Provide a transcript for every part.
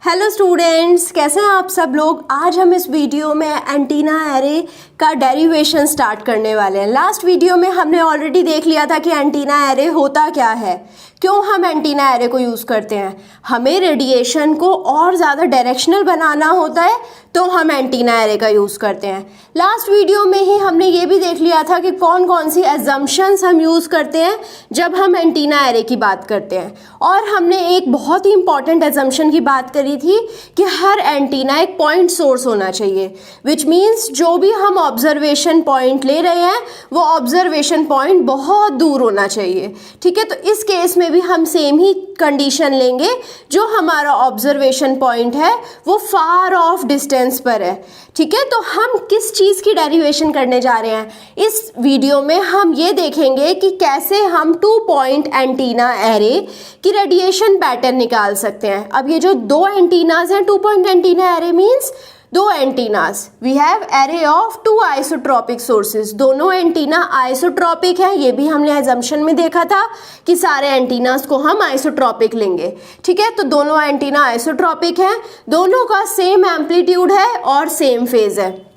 Hello students, कैसे हैं आप सब लोग। आज हम इस वीडियो में एंटीना एरे का डेरिवेशन स्टार्ट करने वाले हैं। लास्ट वीडियो में हमने ऑलरेडी देख लिया था कि एंटीना एरे होता क्या है, क्यों हम एंटीना एरे को यूज़ करते हैं। हमें रेडिएशन को और ज़्यादा डायरेक्शनल बनाना होता है तो हम एंटीना एरे का यूज़ करते हैं। लास्ट वीडियो में ही हमने ये भी देख लिया था कि कौन कौन सी एजम्पशंस हम यूज़ करते हैं जब हम एंटीना एरे की बात करते हैं। और हमने एक बहुत ही इंपॉर्टेंट एजम्पशन की बात करी थी कि हर एंटीना एक पॉइंट सोर्स होना चाहिए, विच मीन्स जो भी हम ऑब्जर्वेशन पॉइंट ले रहे हैं वो ऑब्जर्वेशन पॉइंट बहुत दूर होना चाहिए। ठीक है, तो इस केस में भी हम सेम ही कंडीशन लेंगे। जो हमारा ऑब्जर्वेशन पॉइंट है वो फार ऑफ डिस्टेंस पर है। ठीक है, तो हम किस चीज़ की डेरिवेशन करने जा रहे हैं इस वीडियो में, हम ये देखेंगे कि कैसे हम 2 पॉइंट एंटीना एरे की रेडिएशन पैटर्न निकाल सकते हैं। अब ये जो 2 एंटीनाज हैं, 2 point antenna array means 2 antennas, we have array of 2 isotropic sources. दोनों एंटीना आइसोट्रॉपिक है, ये भी हमने एजम्पशन में देखा था कि सारे एंटीनाज को हम आइसोट्रॉपिक लेंगे। ठीक है, तो दोनों एंटीना आइसोट्रॉपिक है, दोनों का सेम एम्पलीट्यूड है और सेम फेज है।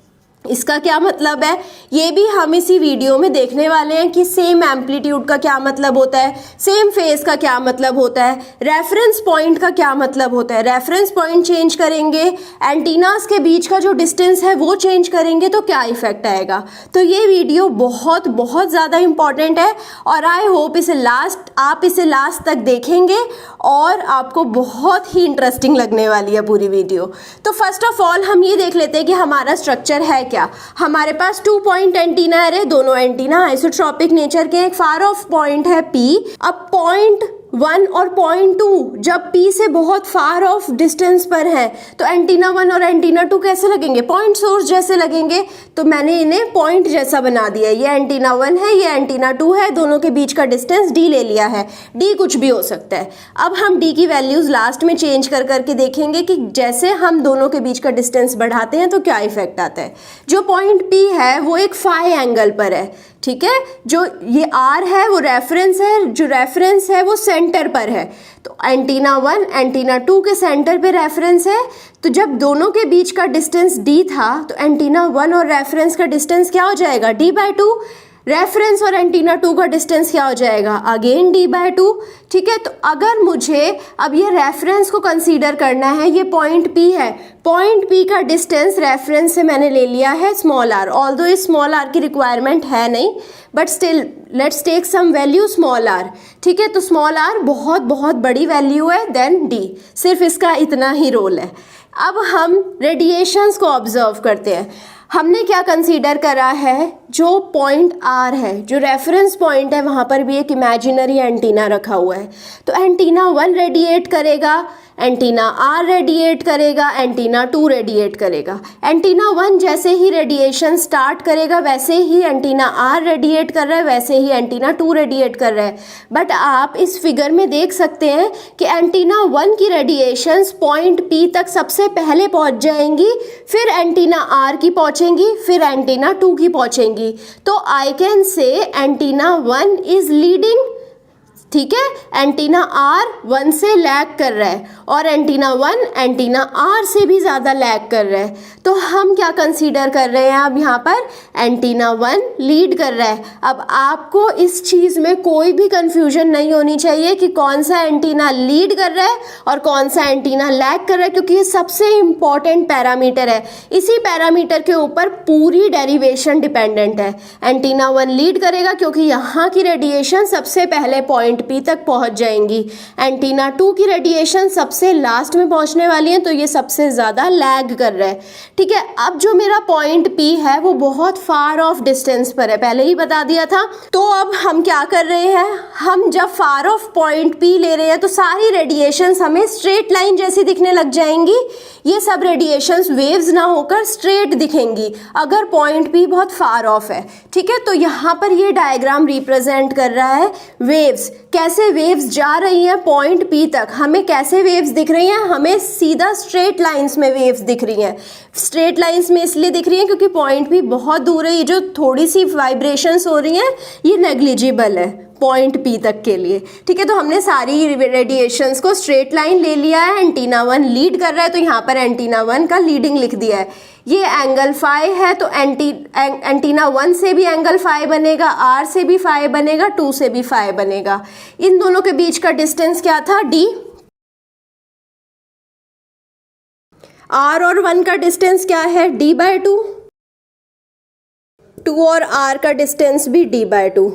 इसका क्या मतलब है ये भी हम इसी वीडियो में देखने वाले हैं कि सेम एम्पलीट्यूड का क्या मतलब होता है, सेम फेज का क्या मतलब होता है, रेफरेंस पॉइंट का क्या मतलब होता है। रेफरेंस पॉइंट चेंज करेंगे, एंटीनास के बीच का जो डिस्टेंस है वो चेंज करेंगे तो क्या इफेक्ट आएगा। तो ये वीडियो बहुत बहुत ज़्यादा इंपॉर्टेंट है और आई होप आप इसे लास्ट तक देखेंगे और आपको बहुत ही इंटरेस्टिंग लगने वाली है पूरी वीडियो। तो फर्स्ट ऑफ ऑल हम ये देख लेते हैं कि हमारा स्ट्रक्चर है क्या। हमारे पास 2 पॉइंट एंटीना है, दोनों एंटीना आइसोट्रॉपिक नेचर के। एक फार ऑफ पॉइंट है P। अब पॉइंट 1 और पॉइंट 2 जब P से बहुत फार ऑफ डिस्टेंस पर है तो एंटीना 1 और एंटीना 2 कैसे लगेंगे, पॉइंट सोर्स जैसे लगेंगे। तो मैंने इन्हें पॉइंट जैसा बना दिया। ये एंटीना 1 है, ये एंटीना 2 है, दोनों के बीच का डिस्टेंस D ले लिया है। D कुछ भी हो सकता है। अब हम D की वैल्यूज लास्ट में चेंज कर करके देखेंगे कि जैसे हम दोनों के बीच का डिस्टेंस बढ़ाते हैं तो क्या इफेक्ट आता है। जो पॉइंट P है वो एक फाई एंगल पर है। ठीक है, जो ये R है वो रेफरेंस है, जो रेफरेंस है वो सेंटर पर है। तो एंटीना 1 एंटीना 2 के सेंटर पे रेफरेंस है। तो जब दोनों के बीच का डिस्टेंस D था तो एंटीना 1 और रेफरेंस का डिस्टेंस क्या हो जाएगा, D/2। रेफरेंस और एंटीना 2 का डिस्टेंस क्या हो जाएगा, अगेन D/2। ठीक है, तो अगर मुझे अब ये रेफरेंस को कंसीडर करना है, ये पॉइंट P है, पॉइंट P का डिस्टेंस रेफरेंस से मैंने ले लिया है स्मॉल r। ऑल्दो इस स्मॉल r की रिक्वायरमेंट है नहीं, but still let's take some value small r। ठीक है, तो स्मॉल r बहुत बहुत बड़ी वैल्यू है देन D, सिर्फ इसका इतना ही रोल है। अब हम रेडिएशंस को ऑब्जर्व करते हैं। हमने क्या कंसीडर करा है, जो पॉइंट R है, जो रेफरेंस पॉइंट है, वहाँ पर भी एक इमेजिनरी एंटीना रखा हुआ है। तो एंटीना 1 रेडिएट करेगा, एंटीना R रेडिएट करेगा, एंटीना 2 रेडिएट करेगा। एंटीना 1 जैसे ही रेडिएशन स्टार्ट करेगा वैसे ही एंटीना R रेडिएट कर रहा है, वैसे ही एंटीना 2 रेडिएट कर रहा है। बट आप इस फिगर में देख सकते हैं कि एंटीना 1 की रेडिएशंस पॉइंट P तक सबसे पहले पहुंच जाएंगी, फिर एंटीना R की पहुंचेंगी, फिर एंटीना 2 की पहुंचेंगी। तो I can say antenna 1 is leading. ठीक है, एंटीना R 1 से लैग कर रहा है और एंटीना 1 एंटीना R से भी ज़्यादा लैग कर रहा है। तो हम क्या कंसीडर कर रहे हैं, अब यहाँ पर एंटीना 1 लीड कर रहा है। अब आपको इस चीज़ में कोई भी कंफ्यूजन नहीं होनी चाहिए कि कौन सा एंटीना लीड कर रहा है और कौन सा एंटीना लैग कर रहा है, क्योंकि ये सबसे इम्पॉर्टेंट पैरामीटर है। इसी पैरामीटर के ऊपर पूरी डेरिवेशन डिपेंडेंट है। एंटीना 1 लीड करेगा क्योंकि यहाँ की रेडिएशन सबसे पहले पॉइंट P तक पहुंच जाएंगी। एंटीना 2 की रेडिएशन सबसे लास्ट में पहुंचने वाली है, तो ये सबसे ज़्यादा लैग कर रहा है। ठीक है, अब जो मेरा पॉइंट P है वो बहुत फार ऑफ डिस्टेंस पर है, पहले ही बता दिया था। तो अब हम क्या कर रहे हैं, हम जब फार ऑफ पॉइंट P ले रहे हैं तो सारी रेडिएशंस हमें स्ट्रेट लाइन जैसी दिखने लग जाएंगी। ये सब रेडिएशंस वेव्स ना होकर स्ट्रेट दिखेंगी अगर पॉइंट P बहुत फार ऑफ है। ठीक है, तो यहाँ पर ये डायग्राम रिप्रेजेंट कर रहा है वेव्स, कैसे वेव्स जा रही हैं पॉइंट P तक। हमें कैसे वेव्स दिख रही हैं, हमें सीधा स्ट्रेट लाइंस में वेव्स दिख रही हैं। स्ट्रेट लाइंस में इसलिए दिख रही हैं क्योंकि पॉइंट P बहुत दूर है। ये जो थोड़ी सी वाइब्रेशंस हो रही हैं ये नेग्लिजिबल है, पॉइंट P तक के लिए। ठीक है, तो हमने सारी रेडिएशंस को स्ट्रेट लाइन ले लिया है। एंटीना 1 लीड कर रहा है तो यहाँ पर एंटीना 1 का लीडिंग लिख दिया है। ये एंगल फाई है तो एंटीना 1 से भी एंगल फाई बनेगा, R से भी फाई बनेगा, 2 से भी फाई बनेगा। इन दोनों के बीच का डिस्टेंस क्या था? D। R और 1 का डिस्टेंस क्या है? D/2। 2 और R का डिस्टेंस भी D/2।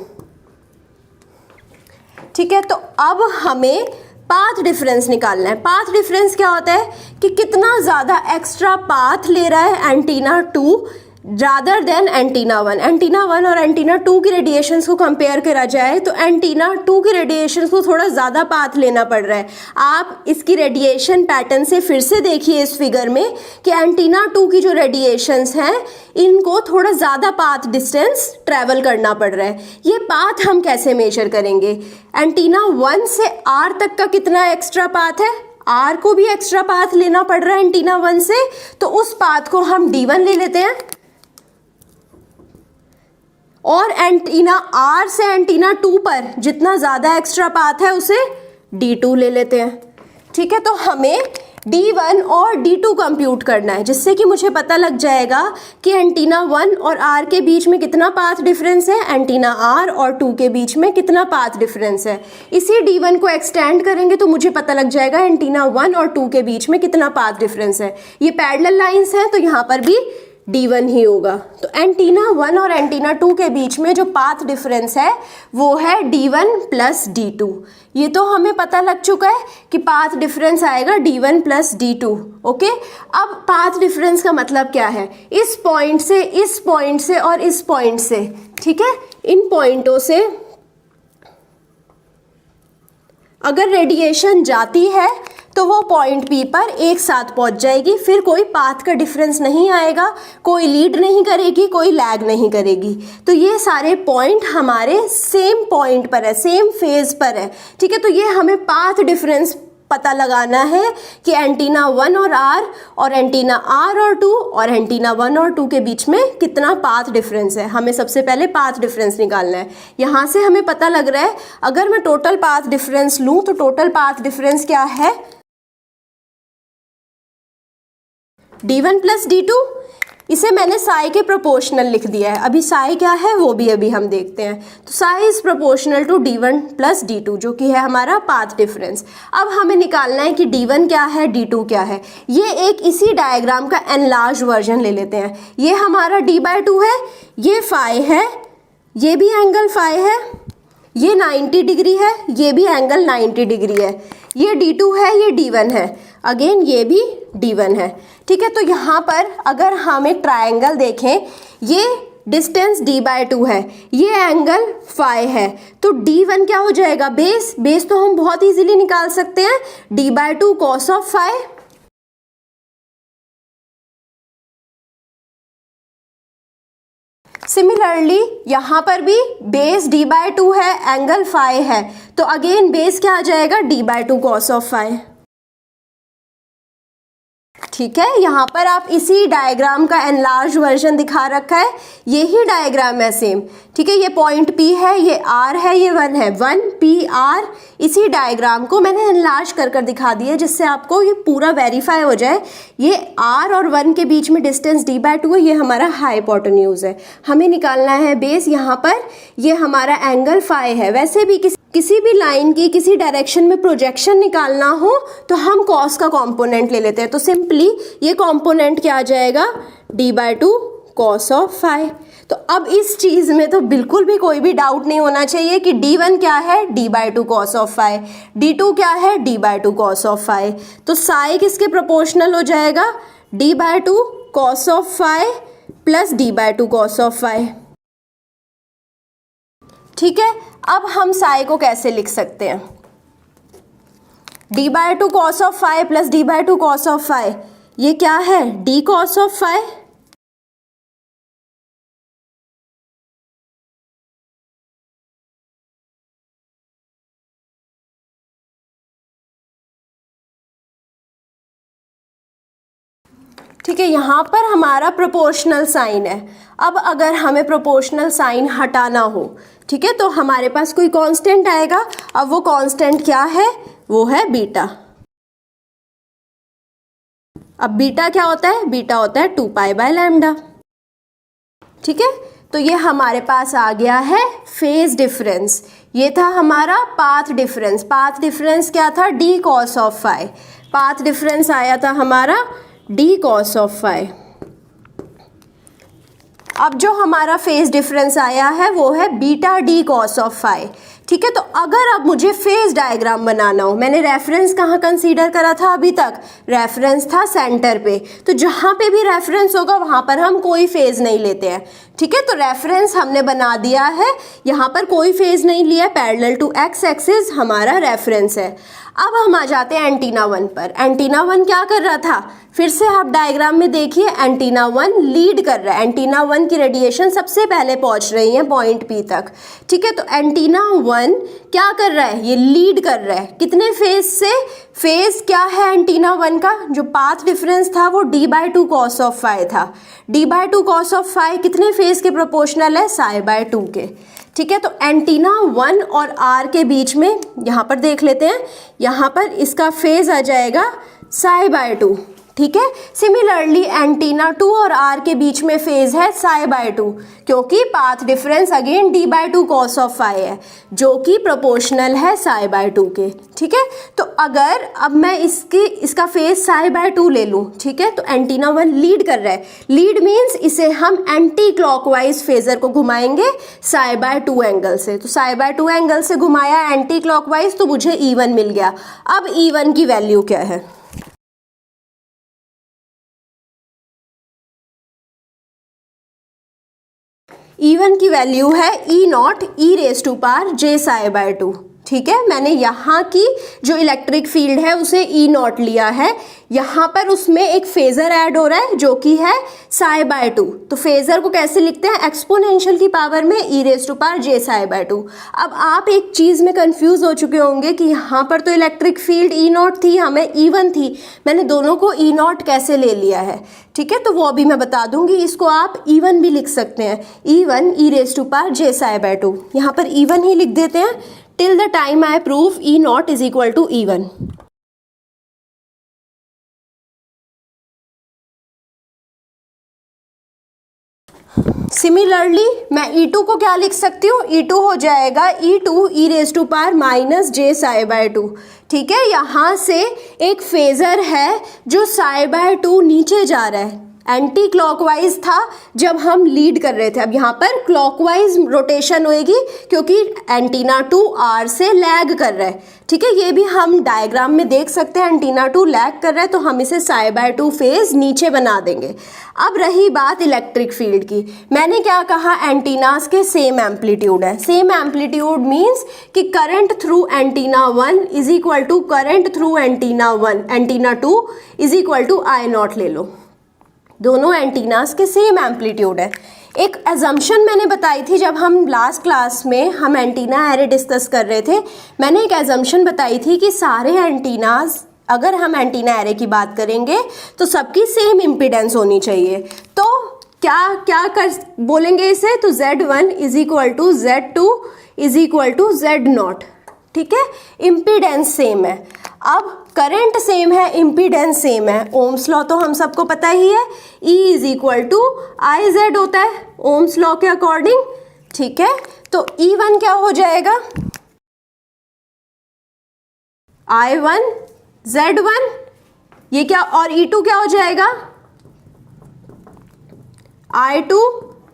ठीक है, तो अब हमें पाथ डिफरेंस निकालना है। पाथ डिफरेंस क्या होता है कि कितना ज़्यादा एक्स्ट्रा पाथ ले रहा है antenna 2 rather than antenna 1। Antenna 1 और एंटीना 2 की रेडिएशंस को कंपेयर करा जाए तो एंटीना 2 की रेडिएशंस को थोड़ा ज़्यादा पाथ लेना पड़ रहा है। आप इसकी रेडिएशन पैटर्न से फिर से देखिए इस फिगर में कि एंटीना 2 की जो रेडिएशंस हैं इनको थोड़ा ज़्यादा पाथ डिस्टेंस ट्रैवल करना पड़ रहा है। ये पाथ हम कैसे मेजर करेंगे? एंटीना 1 से R तक का कितना एक्स्ट्रा पाथ है? R को भी एक्स्ट्रा पाथ लेना पड़ रहा है एंटीना 1 से, तो उस पाथ को हम D1 ले लेते हैं। और एंटीना R से एंटीना 2 पर जितना ज़्यादा एक्स्ट्रा पाथ है उसे D2 ले लेते हैं। ठीक है, तो हमें D1 और D2 कंप्यूट करना है, जिससे कि मुझे पता लग जाएगा कि एंटीना 1 और R के बीच में कितना पाथ डिफरेंस है, एंटीना R और 2 के बीच में कितना पाथ डिफरेंस है। इसी D1 को एक्सटेंड करेंगे तो मुझे पता लग जाएगा एंटीना 1 और 2 के बीच में कितना पाथ डिफरेंस है। ये पैरेलल लाइंस हैं तो यहाँ पर भी D1 ही होगा। तो एंटीना 1 और एंटीना 2 के बीच में जो पाथ डिफरेंस है वो है D1 प्लस D2। ये तो हमें पता लग चुका है कि पाथ डिफरेंस आएगा D1 प्लस D2। ओके, अब पाथ डिफरेंस का मतलब क्या है? इस पॉइंट से, इस पॉइंट से और इस पॉइंट से, ठीक है, इन पॉइंटों से अगर रेडिएशन जाती है तो वो पॉइंट P पर एक साथ पहुंच जाएगी, फिर कोई पाथ का डिफरेंस नहीं आएगा, कोई लीड नहीं करेगी, कोई लैग नहीं करेगी। तो ये सारे पॉइंट हमारे सेम पॉइंट पर है, सेम फेज पर है। ठीक है, तो ये हमें पाथ डिफरेंस पता लगाना है कि एंटीना 1 और R और एंटीना R और 2 और एंटीना 1 और 2 के बीच में कितना पाथ डिफरेंस है। हमें सबसे पहले पाथ डिफरेंस निकालना है। यहाँ से हमें पता लग रहा है, अगर मैं टोटल पाथ डिफरेंस लूँ तो टोटल पाथ डिफरेंस क्या है? D1 plus D2। इसे मैंने साई के प्रोपोर्शनल लिख दिया है। अभी साई क्या है वो भी अभी हम देखते हैं। तो psi is proportional to D1 plus D2, जो कि है हमारा पाथ डिफरेंस। अब हमें निकालना है कि D1 क्या है, D2 क्या है। ये एक इसी डायग्राम का एनलार्ज वर्जन ले लेते हैं। ये हमारा D/2 है, ये फाई है, ये भी एंगल फाई है, ये 90 डिग्री है, ये भी एंगल 90 डिग्री है, ये D2 है, ये D1 है, अगेन ये भी D1 है। ठीक है, तो यहाँ पर अगर हम एक ट्रायंगल देखें, ये डिस्टेंस D/2 है, ये एंगल फाई है, तो D1 क्या हो जाएगा? बेस। बेस तो हम बहुत इजीली निकाल सकते हैं, D/2 cos of phi. Similarly यहाँ पर भी बेस D/2 है, एंगल फाई है, तो अगेन बेस क्या आ जाएगा? D/2 cos of phi. ठीक है, यहाँ पर आप इसी डायग्राम का एनलार्ज वर्जन दिखा रखा है, यही डायग्राम है सेम। ठीक है, ये पॉइंट P है, ये R है, ये 1 है, 1PR। इसी डायग्राम को मैंने एनलार्ज कर कर दिखा दिया जिससे आपको ये पूरा वेरीफाई हो जाए। ये R और 1 के बीच में डिस्टेंस D/2 है, ये हमारा हाइपोटेन्यूज है। हमें निकालना है बेस। यहाँ पर ये हमारा एंगल फाई है। वैसे भी किसी भी लाइन की किसी डायरेक्शन में प्रोजेक्शन निकालना हो तो हम कॉस का कंपोनेंट ले लेते हैं। तो सिंपली ये कंपोनेंट क्या आ जाएगा? D/2 cos of phi. तो अब इस चीज में तो बिल्कुल भी कोई भी डाउट नहीं होना चाहिए कि D1 क्या है? D/2 cos of phi. D2 क्या है? D/2 cos of phi. तो साई किसके प्रोपोर्शनल हो जाएगा? D/2 cos of phi plus D/2 cos of phi. ठीक है, अब हम साई को कैसे लिख सकते हैं? D/2 cos of phi plus D/2 cos of phi, ये क्या है? D cos of phi. ठीक है, यहाँ पर हमारा प्रोपोर्शनल साइन है। अब अगर हमें प्रोपोर्शनल साइन हटाना हो, ठीक है, तो हमारे पास कोई कांस्टेंट आएगा। अब वो कांस्टेंट क्या है? वो है बीटा। अब बीटा क्या होता है? बीटा होता है 2 पाई बाय लैम्डा। ठीक है, तो ये हमारे पास आ गया है फेज डिफरेंस। ये था हमारा पाथ डिफरेंस। पाथ डिफरेंस क्या था? D cos of phi. Path difference आया था हमारा डी कॉस ऑफ फाई। अब जो हमारा फेज डिफरेंस आया है वो है beta D cos of phi. ठीक है, तो अगर अब मुझे फेज डायग्राम बनाना हो, मैंने रेफरेंस कहाँ कंसीडर करा था अभी तक? रेफरेंस था सेंटर पे। तो जहाँ पे भी रेफरेंस होगा वहाँ पर हम कोई फेज नहीं लेते हैं। ठीक है, तो रेफरेंस हमने बना दिया है, यहाँ पर कोई फेज नहीं लिया, पैरेलल टू एक्स एक्सिस हमारा रेफरेंस है। अब हम आ जाते हैं एंटीना 1 पर। एंटीना 1 क्या कर रहा था? फिर से आप डायग्राम में देखिए, एंटीना 1 लीड कर रहा है। एंटीना 1 की रेडिएशन सबसे पहले पहुंच रही है पॉइंट P तक। ठीक है, तो एंटीना 1 क्या कर रहा है? ये लीड कर रहा है। कितने फेज से? फेज क्या है एंटीना 1 का? जो पाथ डिफरेंस था वो d/2 cos ऑफ फाई था। d/2 cos ऑफ फाई कितने फेज के प्रोपोर्शनल है? psi/2 के। ठीक है, तो एंटीना 1 और R के बीच में यहाँ पर देख लेते हैं, यहाँ पर इसका फेज आ जाएगा psi/2। ठीक है, सिमिलरली एंटीना 2 और R के बीच में फेज है psi/2, क्योंकि path difference again d/2 cos of phi है, जो कि प्रोपोर्शनल है psi/2 के। ठीक है, तो अगर अब मैं इसका फेज psi/2 ले लूँ, ठीक है, तो एंटीना 1 लीड कर रहा है। लीड मीन्स इसे हम एंटी क्लॉकवाइज फेजर को घुमाएंगे psi/2 एंगल से। तो psi/2 एंगल से घुमाया एंटी क्लॉकवाइज, तो मुझे E1 मिल गया। अब E1 की वैल्यू क्या है? E1 की वैल्यू है E0 e⁻j psi/2। ठीक है, मैंने यहाँ की जो इलेक्ट्रिक फील्ड है उसे E0 लिया है। यहाँ पर उसमें एक फेजर ऐड हो रहा है जो कि है psi/2। तो फेजर को कैसे लिखते हैं? एक्सपोनेंशियल की पावर में e⁻j psi/2। अब आप एक चीज़ में कंफ्यूज हो चुके होंगे कि यहाँ पर तो इलेक्ट्रिक फील्ड E0 थी, हमें E1 थी, मैंने दोनों को E0 कैसे ले लिया है? ठीक है, तो वो अभी मैं बता दूंगी। इसको आप E1 भी लिख सकते हैं, E1 e⁻j psi/2। यहाँ पर E1 ही लिख देते हैं till the time I prove E0 is equal to E1। Similarly मैं E2 को क्या लिख सकती हूँ? E2 हो जाएगा E2 e⁻j psi/2। ठीक है, यहाँ से एक फेजर है जो psi/2 नीचे जा रहा है। एंटी क्लॉकवाइज था जब हम लीड कर रहे थे, अब यहाँ पर क्लॉकवाइज रोटेशन होएगी क्योंकि एंटीना 2 R से लैग कर रहा है। ठीक है, ये भी हम डायग्राम में देख सकते हैं, एंटीना 2 लैग कर रहा है तो हम इसे psi/2 फेज नीचे बना देंगे। अब रही बात इलेक्ट्रिक फील्ड की, मैंने क्या कहा? एंटीनास के सेम एम्पलीट्यूड है। सेम एम्पलीट्यूड मीन्स कि current through antenna 1 is equal to current through antenna 2 is equal to I0 ले लो। दोनों एंटीनास के सेम एम्पलीट्यूड है। एक एजम्पशन मैंने बताई थी जब हम लास्ट क्लास में हम एंटीना एरे डिस्कस कर रहे थे। मैंने एक एजम्पशन बताई थी कि सारे एंटीनास, अगर हम एंटीना एरे की बात करेंगे तो सबकी सेम इम्पीडेंस होनी चाहिए। तो क्या कर बोलेंगे इसे? तो Z1 is equal to Z2 is equal to Z0। ठीक है, इम्पीडेंस सेम है। अब करंट सेम है, इम्पीडेंस सेम है। ओम्स लॉ तो हम सबको पता ही है, E is equal to IZ होता है ओम्स लॉ के अकॉर्डिंग। ठीक है, तो E1 क्या हो जाएगा? I1 Z1, ये क्या, और E2 क्या हो जाएगा? I2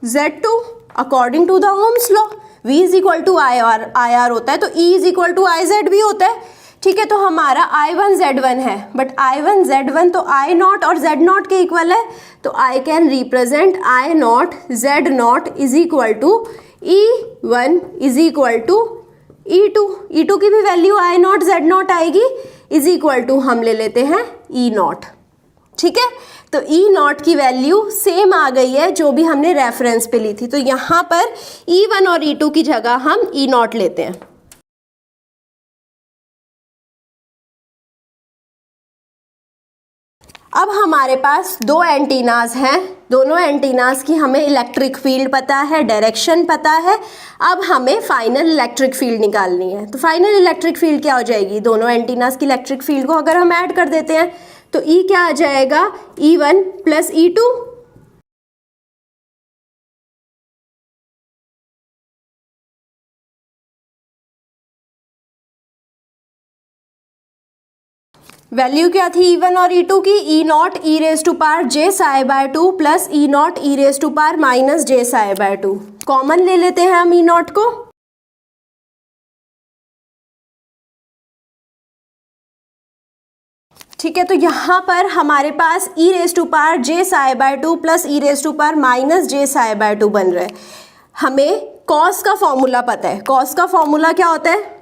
Z2 according to the Ohm's law. V is equal to IR होता है तो E is equal to IZ भी होता है। ठीक है, तो हमारा I1 Z1 है, बट I1 Z1 तो I0 और Z0 के इक्वल है, तो I can represent I0 Z0 is equal to E1 is equal to E2। E2 की भी वैल्यू I0 Z0 आएगी, इज इक्वल टू हम ले लेते हैं E0। ठीक है, तो E0 की वैल्यू सेम आ गई है जो भी हमने रेफरेंस पे ली थी। तो यहाँ पर E1 और E2 की जगह हम E0 लेते हैं। अब हमारे पास दो एंटीनाज हैं, दोनों एंटीनाज की हमें इलेक्ट्रिक फील्ड पता है, डायरेक्शन पता है। अब हमें फाइनल इलेक्ट्रिक फील्ड निकालनी है। तो फाइनल इलेक्ट्रिक फील्ड क्या हो जाएगी, दोनों एंटीनाज की इलेक्ट्रिक फील्ड को अगर हम ऐड कर देते हैं तो E क्या आ जाएगा, E1 प्लस E2। वैल्यू क्या थी E1 और E2 की, E naught e raise to power j psi by 2 plus E naught e raise to power minus j psi by 2। Common ले लेते हैं हम E नॉट को। ठीक है, तो यहाँ पर हमारे पास e raise to power j psi by 2 plus e raise to power minus j psi by 2 बन रहा है। हमें कॉस का फॉर्मूला पता है। कॉस का फॉर्मूला क्या होता है,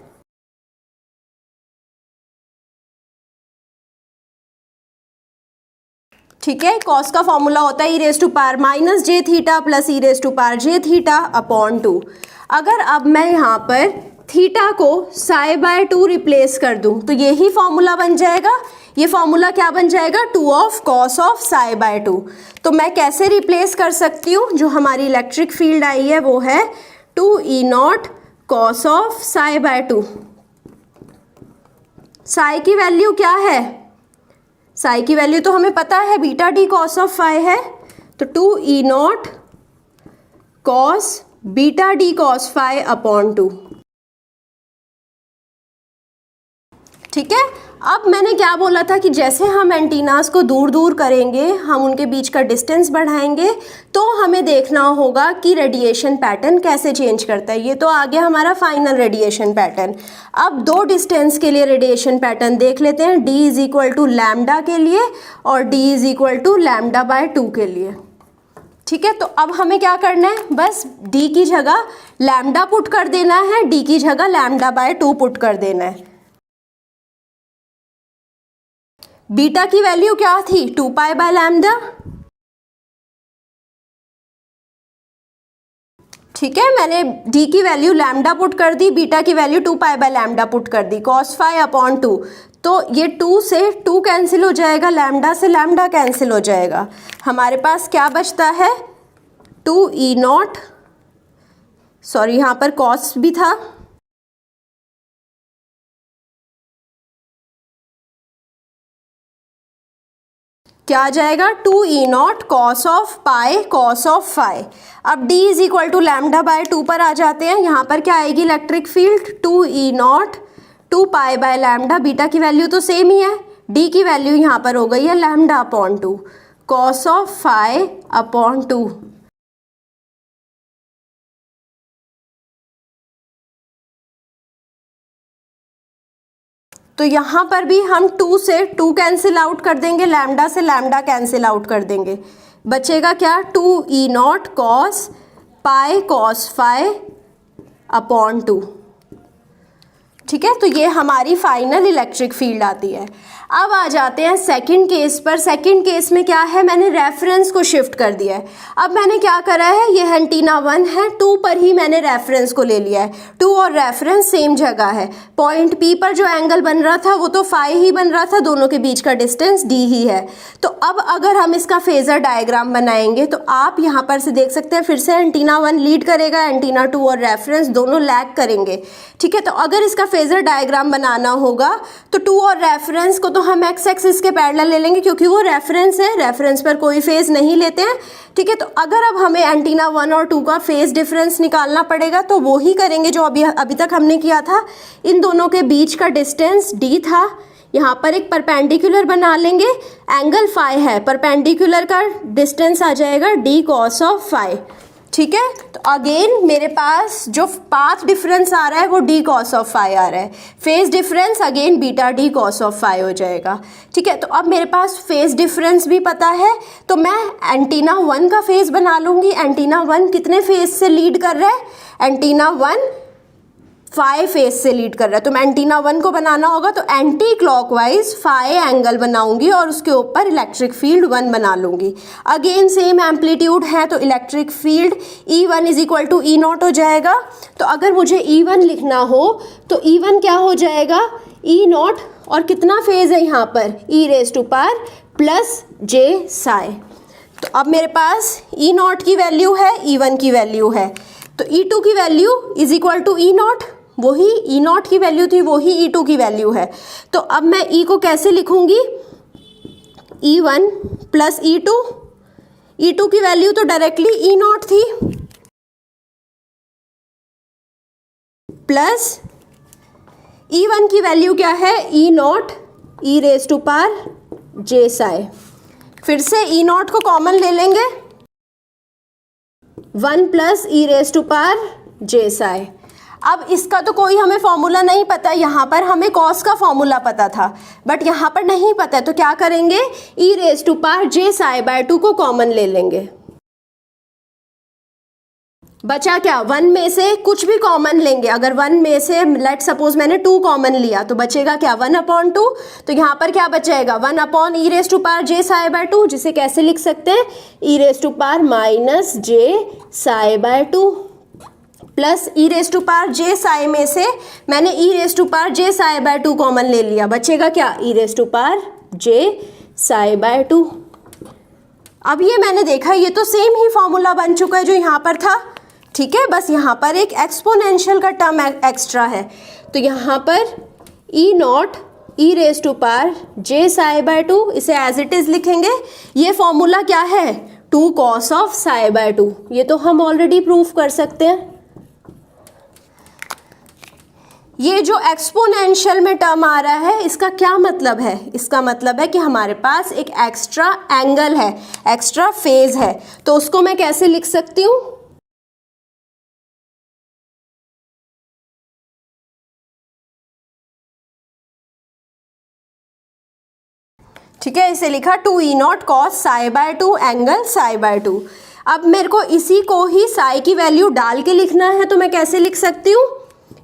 ठीक है, कॉस का फॉर्मूला होता है e raise to power minus j theta plus e raise to power j theta upon 2। अगर अब मैं यहाँ पर थीटा को साई बाय 2 रिप्लेस कर दूं तो यही फॉर्मूला बन जाएगा। ये फॉर्मूला क्या बन जाएगा, 2 of cos of psi by 2। तो मैं कैसे रिप्लेस कर सकती हूँ, जो हमारी इलेक्ट्रिक फील्ड आई है वो है 2 e naught cos of psi by 2। Psi की वैल्यू क्या है, साई की वैल्यू तो हमें पता है beta D cos of phi है। तो 2 e naught cos beta D cos phi upon 2। ठीक है, अब मैंने क्या बोला था कि जैसे हम एंटीनास को दूर दूर करेंगे, हम उनके बीच का डिस्टेंस बढ़ाएंगे, तो हमें देखना होगा कि रेडिएशन पैटर्न कैसे चेंज करता है। ये तो आ गया हमारा फाइनल रेडिएशन पैटर्न। अब दो डिस्टेंस के लिए रेडिएशन पैटर्न देख लेते हैं, d is equal to lambda के लिए और d is equal to lambda by 2 के लिए। ठीक है, तो अब हमें क्या करना है, बस d की जगह लैम्डा पुट कर देना है, d की जगह लैम्डा बाय 2 पुट कर देना है। बीटा की वैल्यू क्या थी, 2 पाई बाय लैम्डा। ठीक है, मैंने d की वैल्यू लैम्डा पुट कर दी, बीटा की value 2 pi by lambda put कर दी, कॉस फाई अपॉन 2। तो ये 2 से 2 कैंसिल हो जाएगा, लैम्डा से लैम्डा कैंसिल हो जाएगा। हमारे पास क्या बचता है, 2 ई नॉट, सॉरी यहाँ पर कॉस भी था, क्या आ जाएगा, 2 e naught cos of pi cos of phi. अब d is equal to lambda by 2 पर आ जाते हैं। यहाँ पर क्या आएगी electric field, 2 e naught 2 pi by lambda, beta की वैल्यू तो सेम ही है, d की वैल्यू यहाँ पर हो गई है lambda upon 2 cos of phi upon 2। तो यहाँ पर भी हम 2 से 2 कैंसिल आउट कर देंगे, लैम्डा से लैम्डा कैंसिल आउट कर देंगे, बचेगा क्या, 2 e naught cos pi cos phi upon 2। ठीक है, तो ये हमारी फाइनल इलेक्ट्रिक फील्ड आती है। अब आ जाते हैं सेकंड केस पर। सेकंड केस में क्या है, मैंने रेफरेंस को शिफ्ट कर दिया है। अब मैंने क्या करा है, ये एंटीना 1 है, 2 पर ही मैंने रेफरेंस को ले लिया है। 2 और रेफरेंस सेम जगह है। पॉइंट P पर जो एंगल बन रहा था वो तो फाई ही बन रहा था, दोनों के बीच का डिस्टेंस d ही है। तो अब अगर हम इसका फेजर डायग्राम बनाएंगे तो आप यहाँ पर से देख सकते हैं, फिर से एंटीना 1 लीड करेगा, एंटीना 2 और रेफरेंस दोनों लैग करेंगे। ठीक है, तो अगर इसका फेजर डायग्राम बनाना होगा तो 2 और रेफरेंस को तो हम एक्स एक्सिस के पैरेलल ले लेंगे, क्योंकि वो रेफरेंस है, रेफरेंस पर कोई फेज नहीं लेते हैं। ठीक है, तो अगर अब हमें एंटीना 1 और 2 का फेज डिफरेंस निकालना पड़ेगा तो वो ही करेंगे जो अभी तक हमने किया था। इन दोनों के बीच का डिस्टेंस d था, यहाँ पर एक परपेंडिकुलर बना लेंगे, एंगल फाई है, परपेंडिकुलर का डिस्टेंस आ जाएगा d कॉस ऑफ फाई। ठीक है, तो अगेन मेरे पास जो पाथ डिफरेंस आ रहा है वो d कॉस ऑफ फाई आ रहा है, phase difference again beta d cos of phi हो जाएगा। ठीक है, तो अब मेरे पास फेज डिफरेंस भी पता है, तो मैं एंटीना 1 का फेज बना लूँगी। एंटीना 1 कितने फेज से लीड कर रहा है, एंटीना 1 फाई फेज से लीड कर रहा है। तो मैं एंटीना 1 को बनाना होगा तो एंटी क्लॉकवाइज फाई एंगल बनाऊंगी और उसके ऊपर इलेक्ट्रिक फील्ड 1 बना लूंगी। अगेन सेम एम्पलीट्यूड है तो electric field E1 is equal to e naught हो जाएगा। तो अगर मुझे E1 लिखना हो तो E1 क्या हो जाएगा, ई नॉट, और कितना फेज है यहाँ पर, ई रेज टू पावर प्लस जे साई। तो अब मेरे पास ई नॉट की वैल्यू है, ई वन की वैल्यू है, तो ई टू की value is equal to e naught, वही ई नॉट की वैल्यू थी वही ई टू की वैल्यू है। तो अब मैं ई को कैसे लिखूंगी, e one plus e two की वैल्यू तो डायरेक्टली ई नॉट थी, प्लस ई वन की वैल्यू क्या है, e naught e raise to power j psi. फिर से ई नॉट को कॉमन ले लेंगे, 1 plus e raise to power j psi. अब इसका तो कोई हमें फॉर्मूला नहीं पता, यहाँ पर हमें कॉस का फॉर्मूला पता था बट यहाँ पर नहीं पता है, तो क्या करेंगे, e raise to power j psi by 2 को कॉमन ले लेंगे। बचा क्या, 1 में से कुछ भी कॉमन लेंगे, अगर 1 में से लेट सपोज मैंने 2 कॉमन लिया तो बचेगा क्या, 1/2। तो यहाँ पर क्या बचेगा, 1 upon e raise to power j psi by 2, जिसे कैसे लिख सकते हैं, e raise to power minus j psi by 2, plus e raise to power j psi में से मैंने e raise to power j psi by 2 common ले लिया, बचेगा क्या, e raise to power j psi by 2। अब ये मैंने देखा ये तो सेम ही फॉर्मूला बन चुका है जो यहाँ पर था, ठीक है, बस यहाँ पर एक एक्सपोनेंशियल का टर्म एक्स्ट्रा है। तो यहाँ पर e naught e raise to power j psi by 2, इसे एज इट इज लिखेंगे। ये फॉर्मूला क्या है, 2 कॉस ऑफ साई बाय 2, ये तो हम ऑलरेडी प्रूफ कर सकते हैं। ये जो एक्सपोनेंशियल में टर्म आ रहा है इसका क्या मतलब है, इसका मतलब है कि हमारे पास एक एक्स्ट्रा एंगल है, एक्स्ट्रा फेज है, तो उसको मैं कैसे लिख सकती हूँ, ठीक है, इसे लिखा 2 e naught cos psi by 2 angle psi by 2। अब मेरे को इसी को ही साई की वैल्यू डाल के लिखना है, तो मैं कैसे लिख सकती हूँ,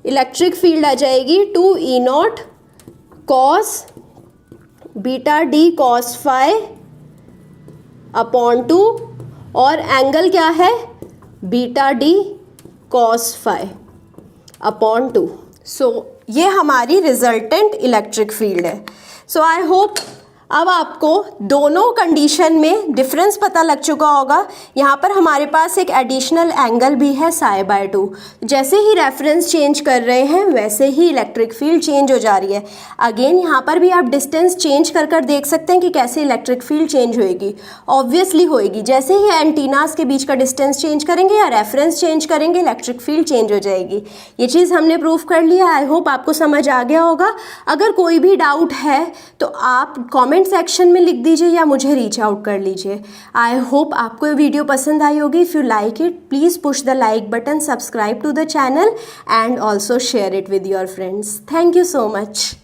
इलेक्ट्रिक फील्ड आ जाएगी 2 e naught cos beta D cos phi upon 2, और एंगल क्या है, beta D cos phi upon 2। So ये हमारी रिजल्टेंट इलेक्ट्रिक फील्ड है। सो आई होप अब आपको दोनों कंडीशन में डिफरेंस पता लग चुका होगा। यहाँ पर हमारे पास एक एडिशनल एंगल भी है साई बाय 2, जैसे ही रेफरेंस चेंज कर रहे हैं वैसे ही इलेक्ट्रिक फील्ड चेंज हो जा रही है। अगेन यहाँ पर भी आप डिस्टेंस चेंज कर कर देख सकते हैं कि कैसे इलेक्ट्रिक फील्ड चेंज होएगी, ऑब्वियसली होएगी, जैसे ही एंटीनास के बीच का डिस्टेंस चेंज करेंगे या रेफरेंस चेंज करेंगे इलेक्ट्रिक फील्ड चेंज हो जाएगी। ये चीज़ हमने प्रूफ कर लिया। आई होप आपको समझ आ गया होगा। अगर कोई भी डाउट है तो आप कॉमेंट सेक्शन में लिख दीजिए या मुझे रीच आउट कर लीजिए। आई होप आपको ये वीडियो पसंद आई होगी। If you like it please push the like button, subscribe to the channel and also share it with your friends. Thank you so much.